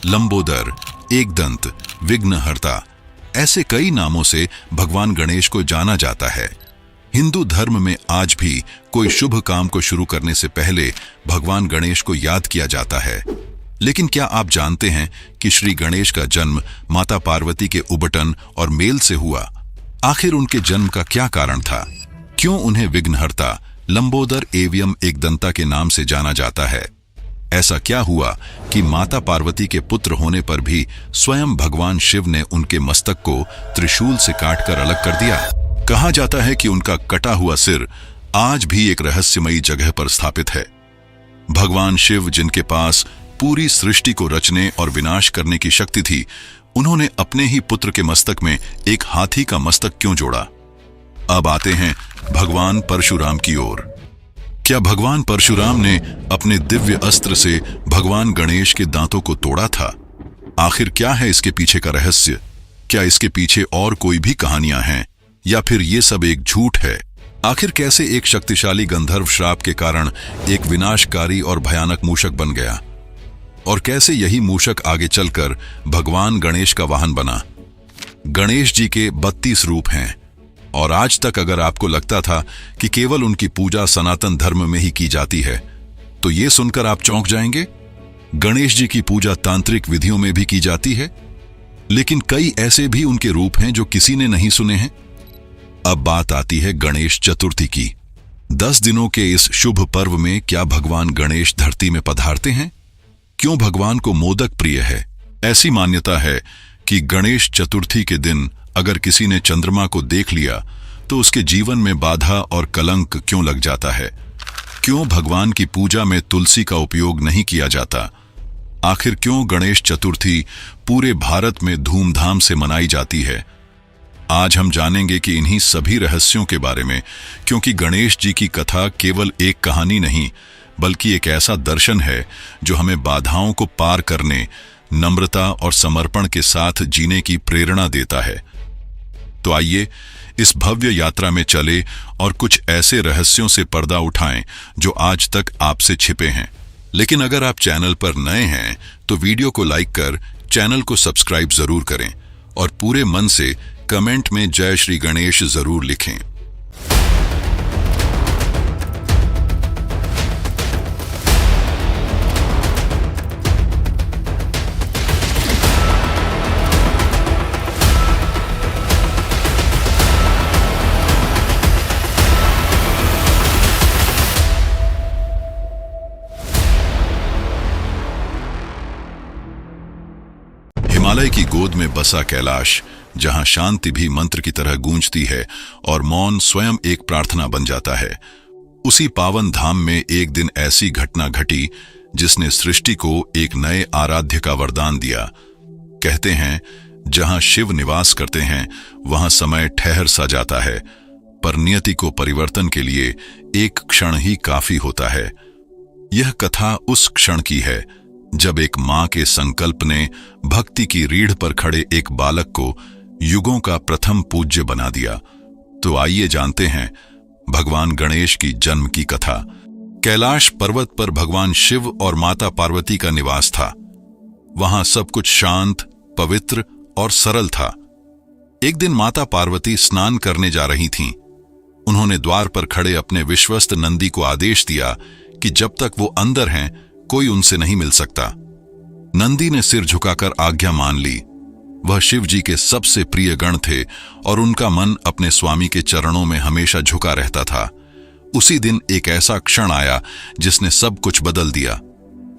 लंबोदर, एकदंत, विघ्नहर्ता, ऐसे कई नामों से भगवान गणेश को जाना जाता है। हिंदू धर्म में आज भी कोई शुभ काम को शुरू करने से पहले भगवान गणेश को याद किया जाता है। लेकिन क्या आप जानते हैं कि श्री गणेश का जन्म माता पार्वती के उबटन और मेल से हुआ? आखिर उनके जन्म का क्या कारण था? क्यों उन्हें विघ्नहर्ता, लंबोदर एवं एकदंता के नाम से जाना जाता है? ऐसा क्या हुआ कि माता पार्वती के पुत्र होने पर भी स्वयं भगवान शिव ने उनके मस्तक को त्रिशूल से काटकर अलग कर दिया? कहा जाता है कि उनका कटा हुआ सिर आज भी एक रहस्यमयी जगह पर स्थापित है। भगवान शिव, जिनके पास पूरी सृष्टि को रचने और विनाश करने की शक्ति थी, उन्होंने अपने ही पुत्र के मस्तक में एक हाथी का मस्तक क्यों जोड़ा? अब आते हैं भगवान परशुराम की ओर। क्या भगवान परशुराम ने अपने दिव्य अस्त्र से भगवान गणेश के दांतों को तोड़ा था? आखिर क्या है इसके पीछे का रहस्य? क्या इसके पीछे और कोई भी कहानियां हैं या फिर ये सब एक झूठ है? आखिर कैसे एक शक्तिशाली गंधर्व श्राप के कारण एक विनाशकारी और भयानक मूषक बन गया? और कैसे यही मूषक आगे चलकर भगवान गणेश का वाहन बना? गणेश जी के 32 रूप हैं और आज तक अगर आपको लगता था कि केवल उनकी पूजा सनातन धर्म में ही की जाती है, तो ये सुनकर आप चौंक जाएंगे। गणेश जी की पूजा तांत्रिक विधियों में भी की जाती है, लेकिन कई ऐसे भी उनके रूप हैं जो किसी ने नहीं सुने हैं। अब बात आती है गणेश चतुर्थी की। 10 दिनों के इस शुभ पर्व में क्या भगवान गणेश धरती में पधारते हैं? क्यों भगवान को मोदक प्रिय है? ऐसी मान्यता है कि गणेश चतुर्थी के दिन अगर किसी ने चंद्रमा को देख लिया तो उसके जीवन में बाधा और कलंक क्यों लग जाता है? क्यों भगवान की पूजा में तुलसी का उपयोग नहीं किया जाता? आखिर क्यों गणेश चतुर्थी पूरे भारत में धूमधाम से मनाई जाती है? आज हम जानेंगे कि इन्हीं सभी रहस्यों के बारे में, क्योंकि गणेश जी की कथा केवल एक कहानी नहीं बल्कि एक ऐसा दर्शन है जो हमें बाधाओं को पार करने, नम्रता और समर्पण के साथ जीने की प्रेरणा देता है। तो आइए इस भव्य यात्रा में चले और कुछ ऐसे रहस्यों से पर्दा उठाएं जो आज तक आपसे छिपे हैं। लेकिन अगर आप चैनल पर नए हैं तो वीडियो को लाइक कर चैनल को सब्सक्राइब जरूर करें और पूरे मन से कमेंट में जय श्री गणेश जरूर लिखें। हिमालय की गोद में बसा कैलाश, जहां शांति भी मंत्र की तरह गूंजती है और मौन स्वयं एक प्रार्थना बन जाता है। उसी पावन धाम में एक दिन ऐसी घटना घटी जिसने सृष्टि को एक नए आराध्य का वरदान दिया। कहते हैं जहां शिव निवास करते हैं वहां समय ठहर सा जाता है, पर नियति को परिवर्तन के लिए एक क्षण ही काफी होता है। यह कथा उस क्षण की है जब एक मां के संकल्प ने भक्ति की रीढ़ पर खड़े एक बालक को युगों का प्रथम पूज्य बना दिया। तो आइए जानते हैं भगवान गणेश की जन्म की कथा। कैलाश पर्वत पर भगवान शिव और माता पार्वती का निवास था। वहां सब कुछ शांत, पवित्र और सरल था। एक दिन माता पार्वती स्नान करने जा रही थीं। उन्होंने द्वार पर खड़े अपने विश्वस्त नंदी को आदेश दिया कि जब तक वो अंदर हैं कोई उनसे नहीं मिल सकता। नंदी ने सिर झुकाकर आज्ञा मान ली। वह शिव जी के सबसे प्रिय गण थे और उनका मन अपने स्वामी के चरणों में हमेशा झुका रहता था। उसी दिन एक ऐसा क्षण आया जिसने सब कुछ बदल दिया।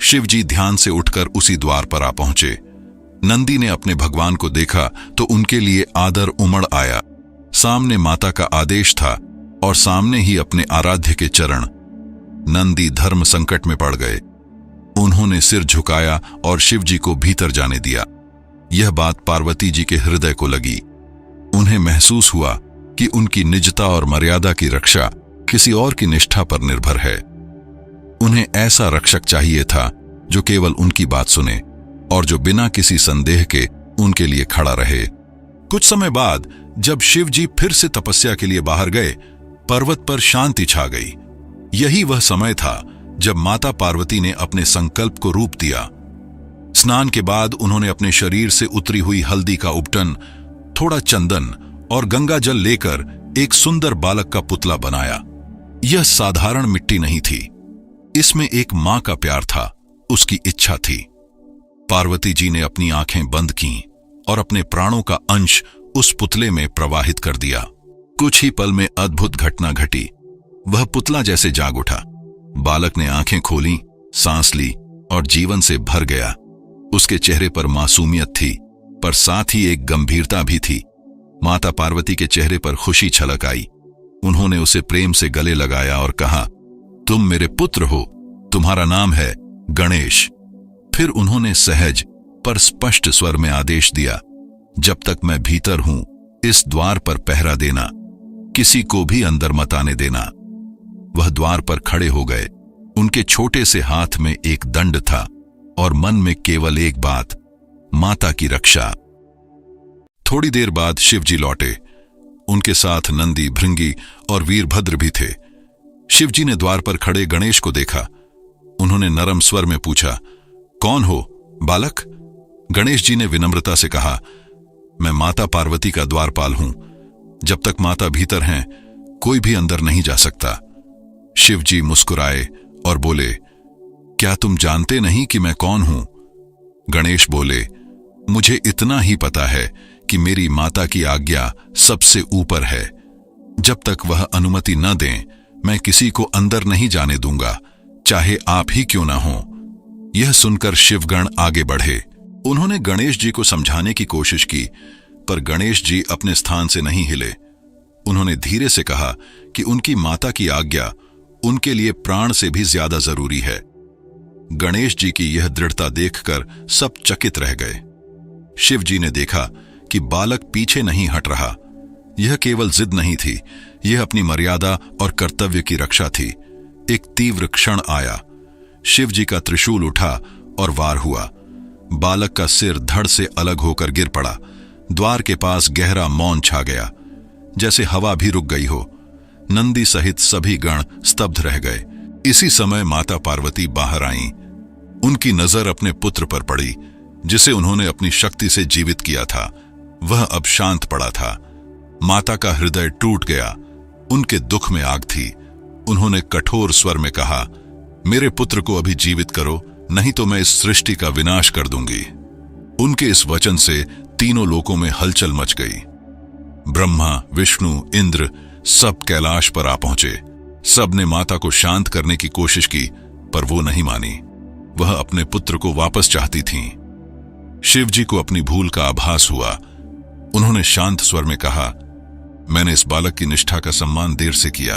शिव जी ध्यान से उठकर उसी द्वार पर आ पहुंचे। नंदी ने अपने भगवान को देखा तो उनके लिए आदर उमड़ आया। सामने माता का आदेश था और सामने ही अपने आराध्य के चरण। नंदी धर्म संकट में पड़ गए। उन्होंने सिर झुकाया और शिव जी को भीतर जाने दिया। यह बात पार्वती जी के हृदय को लगी। उन्हें महसूस हुआ कि उनकी निजता और मर्यादा की रक्षा किसी और की निष्ठा पर निर्भर है। उन्हें ऐसा रक्षक चाहिए था जो केवल उनकी बात सुने और जो बिना किसी संदेह के उनके लिए खड़ा रहे। कुछ समय बाद जब शिव जी फिर से तपस्या के लिए बाहर गए, पर्वत पर शांति छा गई। यही वह समय था जब माता पार्वती ने अपने संकल्प को रूप दिया। स्नान के बाद उन्होंने अपने शरीर से उतरी हुई हल्दी का उपटन, थोड़ा चंदन और गंगा जल लेकर एक सुंदर बालक का पुतला बनाया। यह साधारण मिट्टी नहीं थी, इसमें एक मां का प्यार था, उसकी इच्छा थी। पार्वती जी ने अपनी आंखें बंद कीं और अपने प्राणों का अंश उस पुतले में प्रवाहित कर दिया। कुछ ही पल में अद्भुत घटना घटी। वह पुतला जैसे जाग उठा। बालक ने आंखें खोली, सांस ली और जीवन से भर गया। उसके चेहरे पर मासूमियत थी, पर साथ ही एक गंभीरता भी थी। माता पार्वती के चेहरे पर खुशी छलक आई। उन्होंने उसे प्रेम से गले लगाया और कहा, तुम मेरे पुत्र हो, तुम्हारा नाम है गणेश। फिर उन्होंने सहज पर स्पष्ट स्वर में आदेश दिया, जब तक मैं भीतर हूं, इस द्वार पर पहरा देना, किसी को भी अंदर मत आने देना। वह द्वार पर खड़े हो गए। उनके छोटे से हाथ में एक दंड था और मन में केवल एक बात, माता की रक्षा। थोड़ी देर बाद शिवजी लौटे। उनके साथ नंदी, भृंगी और वीरभद्र भी थे। शिवजी ने द्वार पर खड़े गणेश को देखा। उन्होंने नरम स्वर में पूछा, कौन हो बालक? गणेश जी ने विनम्रता से कहा, मैं माता पार्वती का द्वारपाल हूं। जब तक माता भीतर हैं, कोई भी अंदर नहीं जा सकता। शिवजी मुस्कुराए और बोले, क्या तुम जानते नहीं कि मैं कौन हूं? गणेश बोले, मुझे इतना ही पता है कि मेरी माता की आज्ञा सबसे ऊपर है। जब तक वह अनुमति न दें, मैं किसी को अंदर नहीं जाने दूंगा, चाहे आप ही क्यों ना हो। यह सुनकर शिवगण आगे बढ़े। उन्होंने गणेश जी को समझाने की कोशिश की, पर गणेश जी अपने स्थान से नहीं हिले। उन्होंने धीरे से कहा कि उनकी माता की आज्ञा उनके लिए प्राण से भी ज्यादा जरूरी है। गणेश जी की यह दृढ़ता देखकर सब चकित रह गए। शिव जी ने देखा कि बालक पीछे नहीं हट रहा। यह केवल जिद नहीं थी, यह अपनी मर्यादा और कर्तव्य की रक्षा थी। एक तीव्र क्षण आया। शिव जी का त्रिशूल उठा और वार हुआ। बालक का सिर धड़ से अलग होकर गिर पड़ा। द्वार के पास गहरा मौन छा गया, जैसे हवा भी रुक गई हो। नंदी सहित सभी गण स्तब्ध रह गए। इसी समय माता पार्वती बाहर आईं। उनकी नजर अपने पुत्र पर पड़ी, जिसे उन्होंने अपनी शक्ति से जीवित किया था। वह अब शांत पड़ा था। माता का हृदय टूट गया। उनके दुख में आग थी। उन्होंने कठोर स्वर में कहा, मेरे पुत्र को अभी जीवित करो, नहीं तो मैं इस सृष्टि का विनाश कर दूंगी। उनके इस वचन से तीनों लोकों में हलचल मच गई। ब्रह्मा, विष्णु, इंद्र सब कैलाश पर आ पहुंचे। सब ने माता को शांत करने की कोशिश की, पर वो नहीं मानी। वह अपने पुत्र को वापस चाहती थीं। शिवजी को अपनी भूल का आभास हुआ। उन्होंने शांत स्वर में कहा, मैंने इस बालक की निष्ठा का सम्मान देर से किया।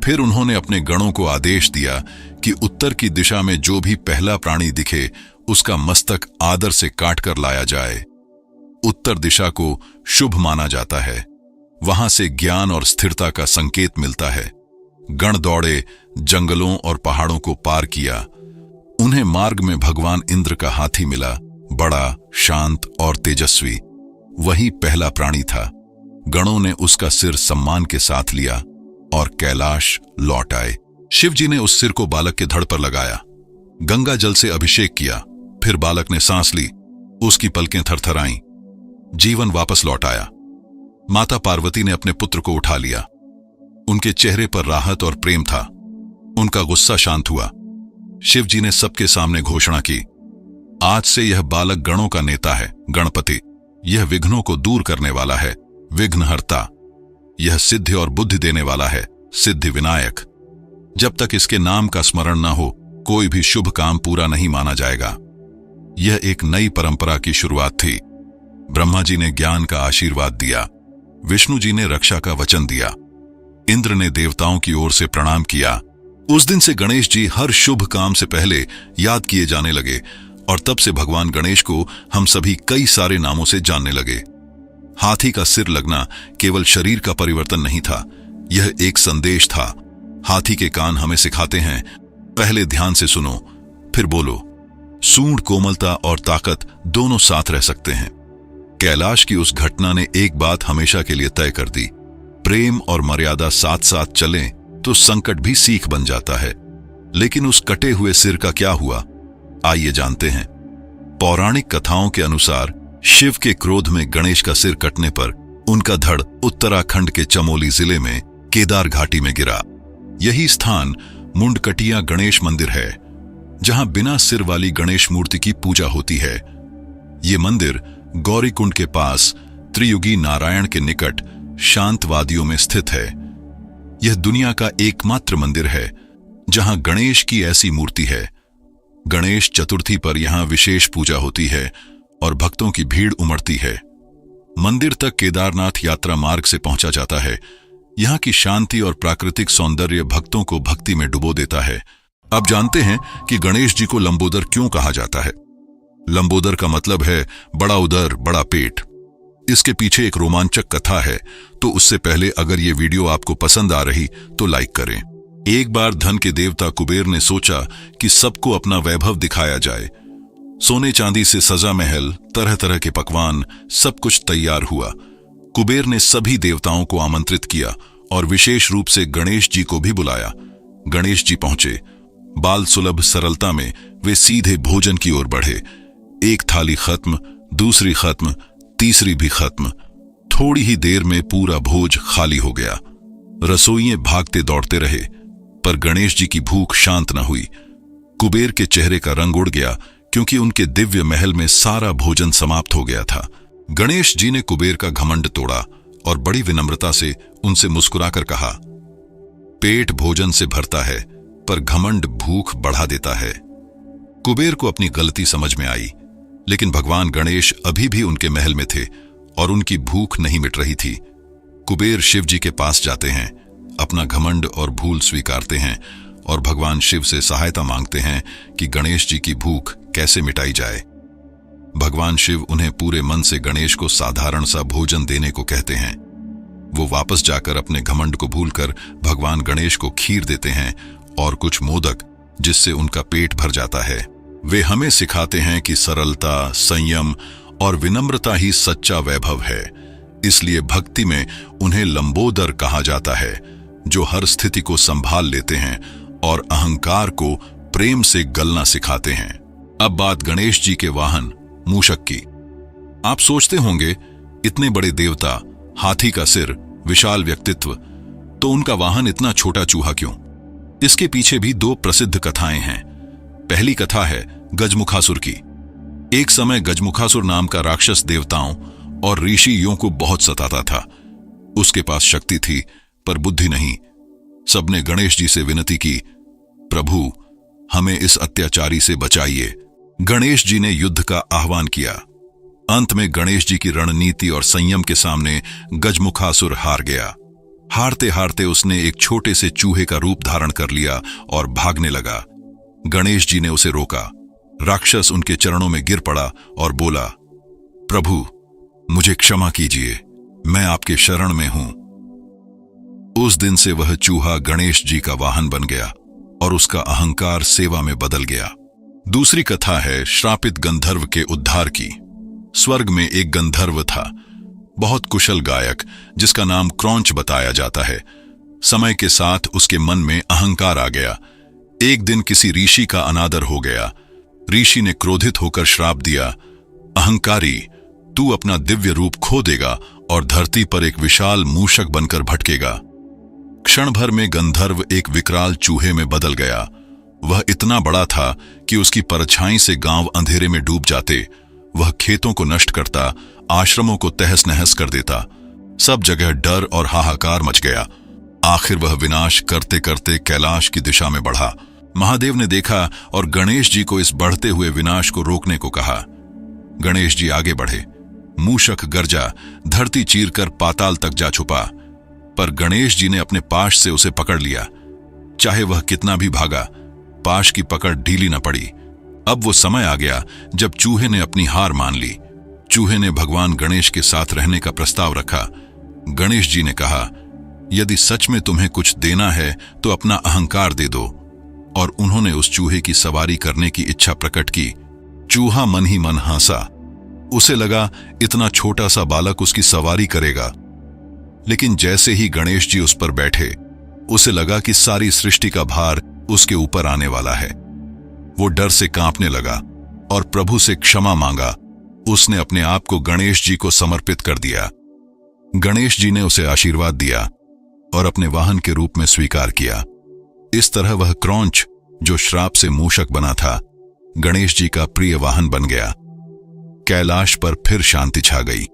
फिर उन्होंने अपने गणों को आदेश दिया कि उत्तर की दिशा में जो भी पहला प्राणी दिखे, उसका मस्तक आदर से काटकर लाया जाए। उत्तर दिशा को शुभ माना जाता है। वहां से ज्ञान और स्थिरता का संकेत मिलता है। गण दौड़े, जंगलों और पहाड़ों को पार किया। उन्हें मार्ग में भगवान इंद्र का हाथी मिला, बड़ा, शांत और तेजस्वी। वही पहला प्राणी था। गणों ने उसका सिर सम्मान के साथ लिया और कैलाश लौट आए। शिवजी ने उस सिर को बालक के धड़ पर लगाया, गंगा जल से अभिषेक किया। फिर बालक ने सांस ली। उसकी पलकें थरथराईं। जीवन वापस लौट आया। माता पार्वती ने अपने पुत्र को उठा लिया। उनके चेहरे पर राहत और प्रेम था। उनका गुस्सा शांत हुआ। शिवजी ने सबके सामने घोषणा की, आज से यह बालक गणों का नेता है, गणपति। यह विघ्नों को दूर करने वाला है, विघ्नहर्ता। यह सिद्धि और बुद्धि देने वाला है, सिद्धि विनायक। जब तक इसके नाम का स्मरण न हो, कोई भी शुभ काम पूरा नहीं माना जाएगा। यह एक नई परंपरा की शुरुआत थी। ब्रह्मा जी ने ज्ञान का आशीर्वाद दिया। विष्णु जी ने रक्षा का वचन दिया। इंद्र ने देवताओं की ओर से प्रणाम किया। उस दिन से गणेश जी हर शुभ काम से पहले याद किए जाने लगे, और तब से भगवान गणेश को हम सभी कई सारे नामों से जानने लगे। हाथी का सिर लगना केवल शरीर का परिवर्तन नहीं था, यह एक संदेश था। हाथी के कान हमें सिखाते हैं, पहले ध्यान से सुनो, फिर बोलो। सूंड कोमलता और ताकत दोनों साथ रह सकते हैं। कैलाश की उस घटना ने एक बात हमेशा के लिए तय कर दी, प्रेम और मर्यादा साथ साथ चलें तो संकट भी सीख बन जाता है। लेकिन उस कटे हुए सिर का क्या हुआ, आइए जानते हैं। पौराणिक कथाओं के अनुसार शिव के क्रोध में गणेश का सिर कटने पर उनका धड़ उत्तराखंड के चमोली जिले में केदार घाटी में गिरा। यही स्थान मुंडकटिया गणेश मंदिर है, जहां बिना सिर वाली गणेश मूर्ति की पूजा होती है। ये मंदिर गौरीकुंड के पास त्रियुगी नारायण के निकट शांत वादियों में स्थित है। यह दुनिया का एकमात्र मंदिर है जहां गणेश की ऐसी मूर्ति है। गणेश चतुर्थी पर यहां विशेष पूजा होती है और भक्तों की भीड़ उमड़ती है। मंदिर तक केदारनाथ यात्रा मार्ग से पहुंचा जाता है। यहां की शांति और प्राकृतिक सौंदर्य भक्तों को भक्ति में डुबो देता है। अब जानते हैं कि गणेश जी को लंबोदर क्यों कहा जाता है। लंबोदर का मतलब है बड़ा उदर, बड़ा पेट। इसके पीछे एक रोमांचक कथा है, तो उससे पहले अगर ये वीडियो आपको पसंद आ रही तो लाइक करें। एक बार धन के देवता कुबेर ने सोचा कि सबको अपना वैभव दिखाया जाए। सोने चांदी से सजा महल, तरह तरह के पकवान, सब कुछ तैयार हुआ। कुबेर ने सभी देवताओं को आमंत्रित किया और विशेष रूप से गणेश जी को भी बुलाया। गणेश जी पहुंचे। बाल सुलभ सरलता में वे सीधे भोजन की ओर बढ़े। एक थाली खत्म, दूसरी खत्म, तीसरी भी खत्म। थोड़ी ही देर में पूरा भोज खाली हो गया। रसोइये भागते दौड़ते रहे, पर गणेश जी की भूख शांत न हुई। कुबेर के चेहरे का रंग उड़ गया, क्योंकि उनके दिव्य महल में सारा भोजन समाप्त हो गया था। गणेश जी ने कुबेर का घमंड तोड़ा और बड़ी विनम्रता से उनसे मुस्कुराकर कहा, पेट भोजन से भरता है, पर घमंड भूख बढ़ा देता है। कुबेर को अपनी गलती समझ में आई, लेकिन भगवान गणेश अभी भी उनके महल में थे और उनकी भूख नहीं मिट रही थी। कुबेर शिव जी के पास जाते हैं, अपना घमंड और भूल स्वीकारते हैं और भगवान शिव से सहायता मांगते हैं कि गणेश जी की भूख कैसे मिटाई जाए। भगवान शिव उन्हें पूरे मन से गणेश को साधारण सा भोजन देने को कहते हैं। वो वापस जाकर अपने घमंड को भूलकर भगवान गणेश को खीर देते हैं और कुछ मोदक, जिससे उनका पेट भर जाता है। वे हमें सिखाते हैं कि सरलता, संयम और विनम्रता ही सच्चा वैभव है। इसलिए भक्ति में उन्हें लंबोदर कहा जाता है, जो हर स्थिति को संभाल लेते हैं और अहंकार को प्रेम से गलना सिखाते हैं। अब बात गणेश जी के वाहन मूषक की। आप सोचते होंगे, इतने बड़े देवता, हाथी का सिर, विशाल व्यक्तित्व, तो उनका वाहन इतना छोटा चूहा क्यों? इसके पीछे भी दो प्रसिद्ध कथाएं हैं। पहली कथा है गजमुखासुर की। एक समय गजमुखासुर नाम का राक्षस देवताओं और ऋषियों को बहुत सताता था। उसके पास शक्ति थी, पर बुद्धि नहीं। सबने गणेश जी से विनती की, प्रभु हमें इस अत्याचारी से बचाइए। गणेश जी ने युद्ध का आह्वान किया। अंत में गणेश जी की रणनीति और संयम के सामने गजमुखासुर हार गया। हारते हारते उसने एक छोटे से चूहे का रूप धारण कर लिया और भागने लगा। गणेश जी ने उसे रोका। राक्षस उनके चरणों में गिर पड़ा और बोला, प्रभु मुझे क्षमा कीजिए, मैं आपके शरण में हूं। उस दिन से वह चूहा गणेश जी का वाहन बन गया और उसका अहंकार सेवा में बदल गया। दूसरी कथा है श्रापित गंधर्व के उद्धार की। स्वर्ग में एक गंधर्व था, बहुत कुशल गायक, जिसका नाम क्रौंच बताया जाता है। समय के साथ उसके मन में अहंकार आ गया। एक दिन किसी ऋषि का अनादर हो गया। ऋषि ने क्रोधित होकर श्राप दिया, अहंकारी, तू अपना दिव्य रूप खो देगा और धरती पर एक विशाल मूषक बनकर भटकेगा। क्षण भर में गंधर्व एक विकराल चूहे में बदल गया। वह इतना बड़ा था कि उसकी परछाई से गांव अंधेरे में डूब जाते। वह खेतों को नष्ट करता, आश्रमों को तहस नहस कर देता। सब जगह डर और हाहाकार मच गया। आखिर वह विनाश करते करते कैलाश की दिशा में बढ़ा। महादेव ने देखा और गणेश जी को इस बढ़ते हुए विनाश को रोकने को कहा। गणेश जी आगे बढ़े। मूषक गरजा, धरती चीरकर पाताल तक जा छुपा, पर गणेश जी ने अपने पाश से उसे पकड़ लिया। चाहे वह कितना भी भागा, पाश की पकड़ ढीली न पड़ी। अब वो समय आ गया जब चूहे ने अपनी हार मान ली। चूहे ने भगवान गणेश के साथ रहने का प्रस्ताव रखा। गणेश जी ने कहा, यदि सच में तुम्हें कुछ देना है तो अपना अहंकार दे दो। और उन्होंने उस चूहे की सवारी करने की इच्छा प्रकट की। चूहा मन ही मन हंसा। उसे लगा इतना छोटा सा बालक उसकी सवारी करेगा। लेकिन जैसे ही गणेश जी उस पर बैठे, उसे लगा कि सारी सृष्टि का भार उसके ऊपर आने वाला है। वो डर से कांपने लगा। और प्रभु से क्षमा मांगा। उसने अपने आप को गणेश जी को समर्पित कर दिया। गणेश जी ने उसे आशीर्वाद दिया और अपने वाहन के रूप में स्वीकार किया। इस तरह वह क्रौंच, जो श्राप से मूषक बना था, गणेश जी का प्रिय वाहन बन गया। कैलाश पर फिर शांति छा गई।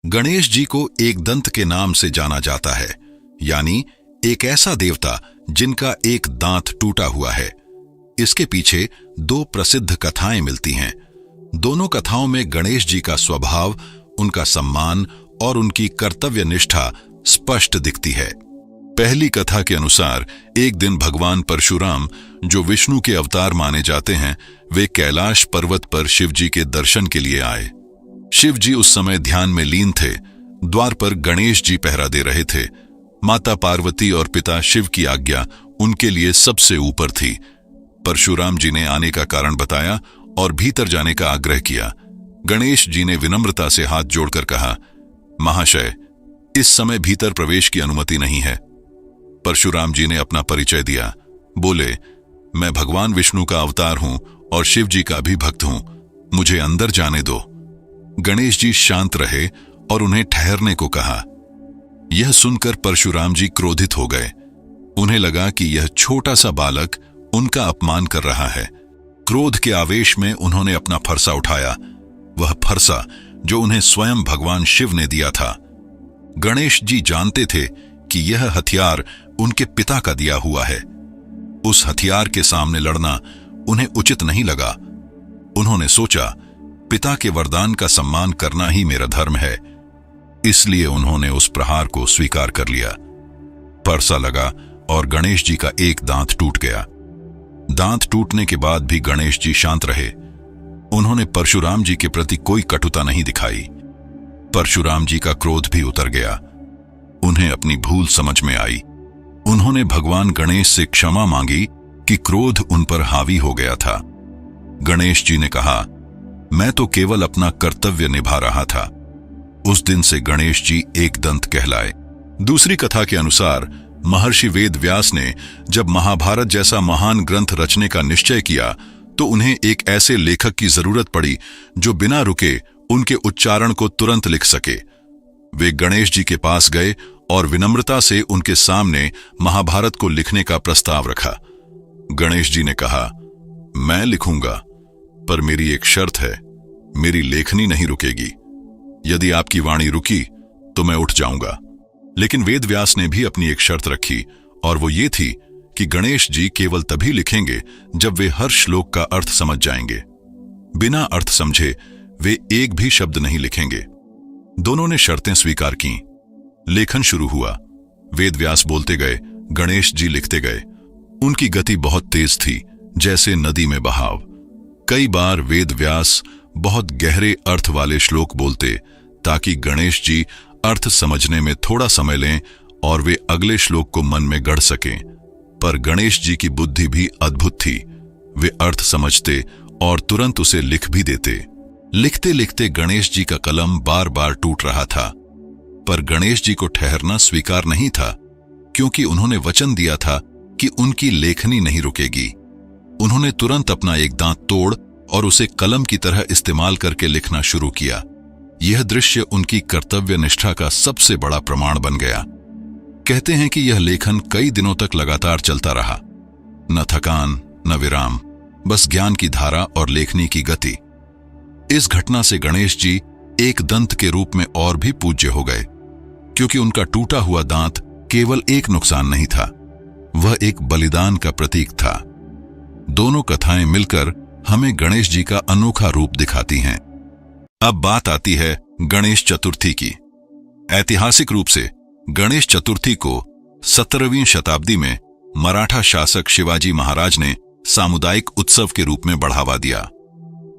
गणेश जी को एकदंत के नाम से जाना जाता है, यानी एक ऐसा देवता जिनका एक दांत टूटा हुआ है। इसके पीछे दो प्रसिद्ध कथाएं मिलती हैं। दोनों कथाओं में गणेश जी का स्वभाव, उनका सम्मान और उनकी कर्तव्य निष्ठा स्पष्ट दिखती है। पहली कथा के अनुसार एक दिन भगवान परशुराम, जो विष्णु के अवतार माने जाते हैं, वे कैलाश पर्वत पर शिव जी के दर्शन के लिए आए। शिव जी उस समय ध्यान में लीन थे। द्वार पर गणेश जी पहरा दे रहे थे। माता पार्वती और पिता शिव की आज्ञा उनके लिए सबसे ऊपर थी। परशुराम जी ने आने का कारण बताया और भीतर जाने का आग्रह किया। गणेश जी ने विनम्रता से हाथ जोड़कर कहा, महाशय, इस समय भीतर प्रवेश की अनुमति नहीं है। परशुराम जी ने अपना परिचय दिया। बोले, मैं भगवान विष्णु का अवतार हूं और शिव जी का भी भक्त हूं, मुझे अंदर जाने दो। गणेश जी शांत रहे और उन्हें ठहरने को कहा। यह सुनकर परशुराम जी क्रोधित हो गए। उन्हें लगा कि यह छोटा सा बालक उनका अपमान कर रहा है। क्रोध के आवेश में उन्होंने अपना फरसा उठाया, वह फरसा जो उन्हें स्वयं भगवान शिव ने दिया था। गणेश जी जानते थे कि यह हथियार उनके पिता का दिया हुआ है। उस हथियार के सामने लड़ना उन्हें उचित नहीं लगा। उन्होंने सोचा, पिता के वरदान का सम्मान करना ही मेरा धर्म है। इसलिए उन्होंने उस प्रहार को स्वीकार कर लिया। फरसा लगा और गणेश जी का एक दांत टूट गया। दांत टूटने के बाद भी गणेश जी शांत रहे। उन्होंने परशुराम जी के प्रति कोई कटुता नहीं दिखाई। परशुराम जी का क्रोध भी उतर गया। उन्हें अपनी भूल समझ में आई। उन्होंने भगवान गणेश से क्षमा मांगी कि क्रोध उन पर हावी हो गया था। गणेश जी ने कहा, मैं तो केवल अपना कर्तव्य निभा रहा था। उस दिन से गणेश जी एकदंत कहलाए। दूसरी कथा के अनुसार महर्षि वेद व्यास ने जब महाभारत जैसा महान ग्रंथ रचने का निश्चय किया, तो उन्हें एक ऐसे लेखक की जरूरत पड़ी जो बिना रुके उनके उच्चारण को तुरंत लिख सके। वे गणेश जी के पास गए और विनम्रता से उनके सामने महाभारत को लिखने का प्रस्ताव रखा। गणेश जी ने कहा, मैं लिखूंगा, पर मेरी एक शर्त है, मेरी लेखनी नहीं रुकेगी। यदि आपकी वाणी रुकी तो मैं उठ जाऊंगा। लेकिन वेद व्यास ने भी अपनी एक शर्त रखी, और वो ये थी कि गणेश जी केवल तभी लिखेंगे जब वे हर श्लोक का अर्थ समझ जाएंगे। बिना अर्थ समझे वे एक भी शब्द नहीं लिखेंगे। दोनों ने शर्तें स्वीकार की। लेखन शुरू हुआ। वेद व्यास बोलते गए, गणेश जी लिखते गए। उनकी गति बहुत तेज थी, जैसे नदी में बहाव। कई बार वेद व्यास बहुत गहरे अर्थ वाले श्लोक बोलते, ताकि गणेश जी अर्थ समझने में थोड़ा समय लें और वे अगले श्लोक को मन में गढ़ सकें। पर गणेश जी की बुद्धि भी अद्भुत थी। वे अर्थ समझते और तुरंत उसे लिख भी देते। लिखते लिखते गणेश जी का कलम बार बार टूट रहा था, पर गणेश जी को ठहरना स्वीकार नहीं था, क्योंकि उन्होंने वचन दिया था कि उनकी लेखनी नहीं रुकेगी। उन्होंने तुरंत अपना एक दांत तोड़ और उसे कलम की तरह इस्तेमाल करके लिखना शुरू किया। यह दृश्य उनकी कर्तव्य निष्ठा का सबसे बड़ा प्रमाण बन गया। कहते हैं कि यह लेखन कई दिनों तक लगातार चलता रहा। न थकान न विराम, बस ज्ञान की धारा और लेखनी की गति। इस घटना से गणेश जी एक दंत के रूप में और भी पूज्य हो गए, क्योंकि उनका टूटा हुआ दांत केवल एक नुकसान नहीं था, वह एक बलिदान का प्रतीक था। दोनों कथाएं मिलकर हमें गणेश जी का अनोखा रूप दिखाती हैं। अब बात आती है गणेश चतुर्थी की। ऐतिहासिक रूप से गणेश चतुर्थी को 17वीं शताब्दी में मराठा शासक शिवाजी महाराज ने सामुदायिक उत्सव के रूप में बढ़ावा दिया,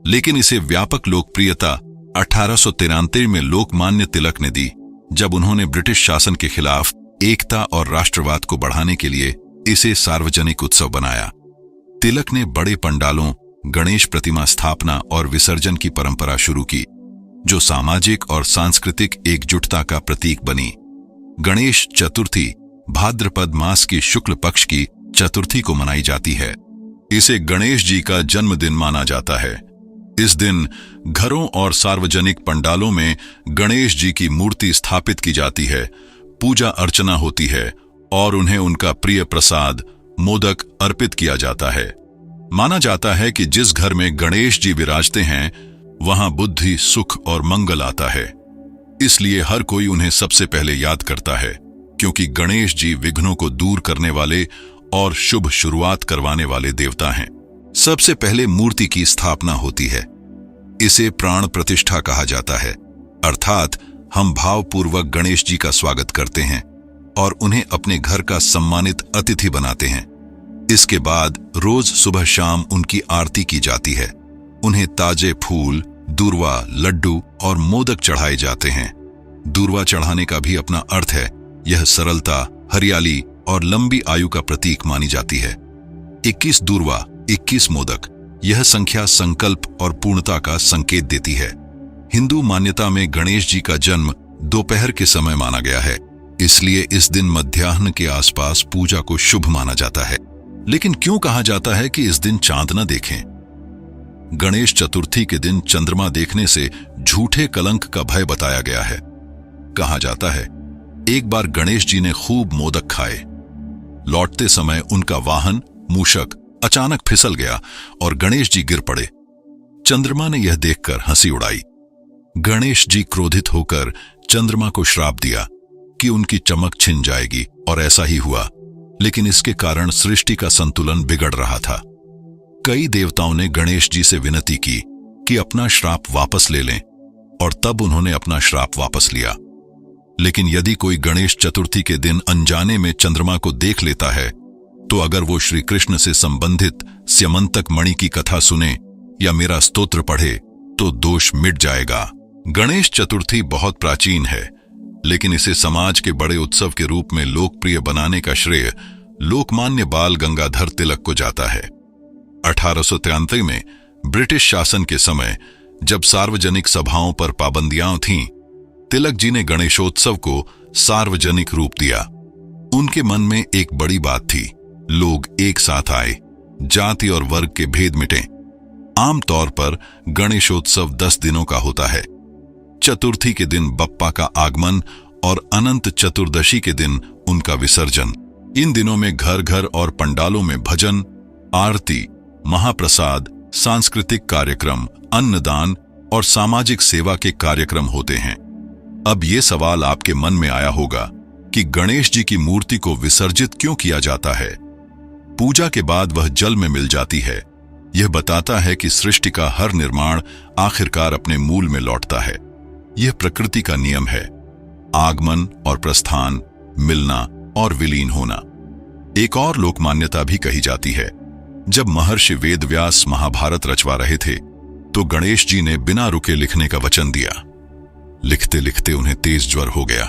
लेकिन इसे व्यापक लोकप्रियता 1893 में लोकमान्य तिलक ने दी, जब उन्होंने ब्रिटिश शासन के खिलाफ एकता और राष्ट्रवाद को बढ़ाने के लिए इसे सार्वजनिक उत्सव बनाया। तिलक ने बड़े पंडालों, गणेश प्रतिमा स्थापना और विसर्जन की परंपरा शुरू की, जो सामाजिक और सांस्कृतिक एकजुटता का प्रतीक बनी। गणेश चतुर्थी भाद्रपद मास की शुक्ल पक्ष की चतुर्थी को मनाई जाती है। इसे गणेश जी का जन्मदिन माना जाता है। इस दिन घरों और सार्वजनिक पंडालों में गणेश जी की मूर्ति स्थापित की जाती है, पूजा अर्चना होती है और उन्हें उनका प्रिय प्रसाद मोदक अर्पित किया जाता है। माना जाता है कि जिस घर में गणेश जी विराजते हैं वहां बुद्धि, सुख और मंगल आता है। इसलिए हर कोई उन्हें सबसे पहले याद करता है, क्योंकि गणेश जी विघ्नों को दूर करने वाले और शुभ शुरुआत करवाने वाले देवता हैं। सबसे पहले मूर्ति की स्थापना होती है। इसे प्राण प्रतिष्ठा कहा जाता है, अर्थात हम भावपूर्वक गणेश जी का स्वागत करते हैं और उन्हें अपने घर का सम्मानित अतिथि बनाते हैं। इसके बाद रोज सुबह शाम उनकी आरती की जाती है। उन्हें ताजे फूल, दूर्वा, लड्डू और मोदक चढ़ाए जाते हैं। दूर्वा चढ़ाने का भी अपना अर्थ है। यह सरलता, हरियाली और लंबी आयु का प्रतीक मानी जाती है। 21 दूर्वा, 21 मोदक, यह संख्या संकल्प और पूर्णता का संकेत देती है। हिंदू मान्यता में गणेश जी का जन्म दोपहर के समय माना गया है, इसलिए इस दिन मध्याह्न के आसपास पूजा को शुभ माना जाता है। लेकिन क्यों कहा जाता है कि इस दिन चांद न देखें? गणेश चतुर्थी के दिन चंद्रमा देखने से झूठे कलंक का भय बताया गया है। कहा जाता है एक बार गणेश जी ने खूब मोदक खाए। लौटते समय उनका वाहन मूषक अचानक फिसल गया और गणेश जी गिर पड़े। चंद्रमा ने यह देखकर हंसी उड़ाई। गणेश जी क्रोधित होकर चंद्रमा को श्राप दिया कि उनकी चमक छिन जाएगी, और ऐसा ही हुआ। लेकिन इसके कारण सृष्टि का संतुलन बिगड़ रहा था। कई देवताओं ने गणेश जी से विनती की कि अपना श्राप वापस ले लें, और तब उन्होंने अपना श्राप वापस लिया। लेकिन यदि कोई गणेश चतुर्थी के दिन अनजाने में चंद्रमा को देख लेता है, तो अगर वो श्री कृष्ण से संबंधित स्यमंतक मणि की कथा सुने या मेरा स्तोत्र पढ़े तो दोष मिट जाएगा। गणेश चतुर्थी बहुत प्राचीन है, लेकिन इसे समाज के बड़े उत्सव के रूप में लोकप्रिय बनाने का श्रेय लोकमान्य बाल गंगाधर तिलक को जाता है। 1893 में ब्रिटिश शासन के समय जब सार्वजनिक सभाओं पर पाबंदियां थीं, तिलक जी ने गणेशोत्सव को सार्वजनिक रूप दिया। उनके मन में एक बड़ी बात थी, लोग एक साथ आए, जाति और वर्ग के भेद मिटे। आमतौर पर गणेशोत्सव 10 दिनों का होता है। चतुर्थी के दिन बप्पा का आगमन और अनंत चतुर्दशी के दिन उनका विसर्जन। इन दिनों में घर घर और पंडालों में भजन, आरती, महाप्रसाद, सांस्कृतिक कार्यक्रम, अन्नदान और सामाजिक सेवा के कार्यक्रम होते हैं। अब ये सवाल आपके मन में आया होगा कि गणेश जी की मूर्ति को विसर्जित क्यों किया जाता है? पूजा के बाद वह जल में मिल जाती है। यह बताता है कि सृष्टि का हर निर्माण आखिरकार अपने मूल में लौटता है। यह प्रकृति का नियम है, आगमन और प्रस्थान, मिलना और विलीन होना। एक और लोक मान्यता भी कही जाती है। जब महर्षि वेदव्यास महाभारत रचवा रहे थे तो गणेश जी ने बिना रुके लिखने का वचन दिया। लिखते लिखते उन्हें तेज ज्वर हो गया,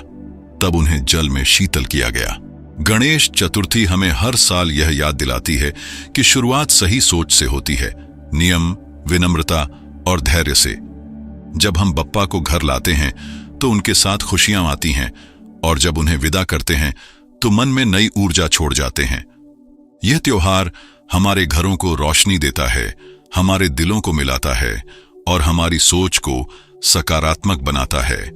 तब उन्हें जल में शीतल किया गया। गणेश चतुर्थी हमें हर साल यह याद दिलाती है कि शुरुआत सही सोच से होती है, नियम, विनम्रता और धैर्य से। जब हम बप्पा को घर लाते हैं तो उनके साथ खुशियां आती हैं, और जब उन्हें विदा करते हैं तो मन में नई ऊर्जा छोड़ जाते हैं। यह त्योहार हमारे घरों को रोशनी देता है, हमारे दिलों को मिलाता है और हमारी सोच को सकारात्मक बनाता है।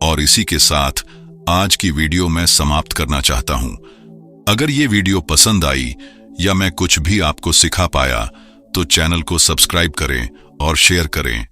और इसी के साथ आज की वीडियो मैं समाप्त करना चाहता हूं। अगर ये वीडियो पसंद आई या मैं कुछ भी आपको सिखा पाया तो चैनल को सब्सक्राइब करें और शेयर करें।